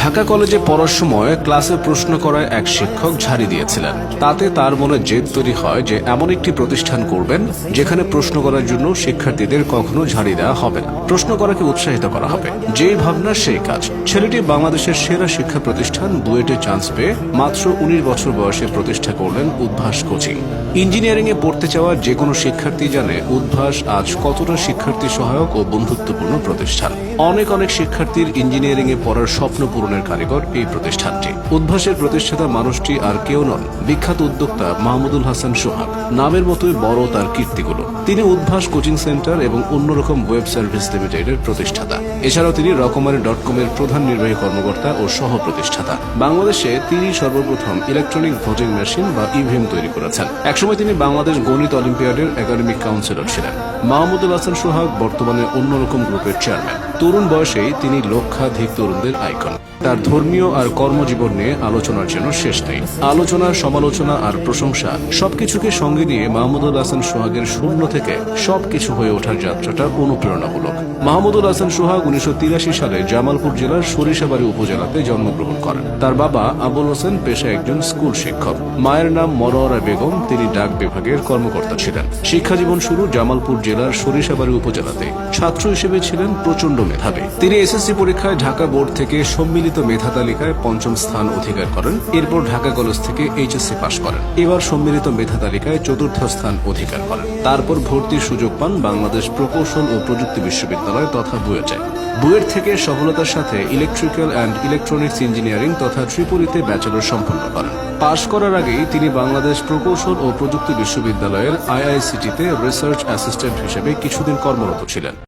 ঢাকা কলেজে পড়ার সময় ক্লাসে প্রশ্ন করায় এক শিক্ষক ঝাড়ি দিয়েছিলেন। তাতে তার মনে জেদ তৈরি হয় যে এমন একটি প্রতিষ্ঠান করবেন যেখানে প্রশ্ন করার জন্য শিক্ষার্থীদের কখনো ঝাড়ি দেওয়া হবে না, প্রশ্ন করাকে উৎসাহিত করা হবে। যেই ভাবনা সেই কাজ। ছেলেটি বাংলাদেশের সেরা শিক্ষা প্রতিষ্ঠান বুয়েটে চান্স পেয়ে মাত্র 19 বছর বয়সে প্রতিষ্ঠা করলেন উদ্ভাস কোচিং। ইঞ্জিনিয়ারিং এ পড়তে চাওয়া যে কোনো শিক্ষার্থী জানে উদ্ভাস আজ কতটা শিক্ষার্থী সহায়ক ও বন্ধুত্বপূর্ণ প্রতিষ্ঠান। অনেক শিক্ষার্থীর ইঞ্জিনিয়ারিং এ পড়ার স্বপ্ন পূরণের কারিগর এই প্রতিষ্ঠানটি। উদ্ভাসের প্রতিষ্ঠাতা মানুষটি আর কেউ নন, বিখ্যাত উদ্যোক্তা মাহমুদুল হাসান সোহাগ। নামের মতোই বড় তার কীর্তিগুলো। তিনি উদ্ভাস কোচিং সেন্টার এবং অন্যরকম ওয়েব সার্ভিস লিমিটেডের প্রতিষ্ঠাতা। এছাড়াও তিনি রকমারি.com এর প্রধান নির্বাহী কর্মকর্তা ও সহ প্রতিষ্ঠাতা। বাংলাদেশে তিনি সর্বপ্রথম ইলেকট্রনিক ভোটিং মেশিন বা ইভিএম তৈরি করেছেন। একসময় তিনি বাংলাদেশ গণিত অলিম্পিয়াডের একাডেমিক কাউন্সিলর ছিলেন। মাহমুদুল হাসান সোহাগ বর্তমানে অন্যরকম গ্রুপের চেয়ারম্যান। তরুণ বয়সেই তিনি লক্ষাধিক তরুণদের আইকন। তার ধর্মীয় আর কর্মজীবন নিয়ে আলোচনার জন্য শেষ নেই। আলোচনা, সমালোচনা আর প্রশংসা সবকিছুকে সঙ্গে নিয়ে মাহমুদুল হাসান সোহাগের শূন্য থেকে সবকিছু হয়ে ওঠার যাত্রাটা অনুপ্রেরণামূলক। মাহমুদুল হাসান সোহাগ 1983 সালে জামালপুর জেলার সরিষাবাড়ী উপজেলাতে জন্মগ্রহণ করেন। তার বাবা আবুল হোসেন পেশায় একজন স্কুল শিক্ষক। মায়ের নাম মনোয়ারা বেগম, তিনি ডাক বিভাগের কর্মকর্তা ছিলেন। শিক্ষাজীবন শুরু জামালপুর জেলার সরিষাবাড়ী উপজেলাতে। ছাত্র হিসেবে ছিলেন প্রচন্ড মেধাবী। তিনি এসএসসি পরীক্ষায় ঢাকা বোর্ড থেকে সম্মিলিত মেধা তালিকায় 5ম স্থান অধিকার করেন। এরপর ঢাকা কলেজ থেকে এইচএসসি পাশ করেন। এবার সম্মিলিত মেধা তালিকায় 4র্থ স্থান অধিকার করেন। তারপর ভর্তির সুযোগ পান বাংলাদেশ প্রকৌশল ও প্রযুক্তি বিশ্ববিদ্যালয় তথা বুয়েটে। বুয়েট থেকে সফলতার সাথে ইলেকট্রিক্যাল অ্যান্ড ইলেকট্রনিক্স ইঞ্জিনিয়ারিং তথা ত্রিপুরীতে ব্যাচেলর সম্পন্ন করেন। পাশ করার আগেই তিনি বাংলাদেশ প্রকৌশল ও প্রযুক্তি বিশ্ববিদ্যালয়ের আইআইসিটিতে রিসার্চ অ্যাসিস্ট্যান্ট হিসেবে কিছুদিন কর্মরত ছিলেন।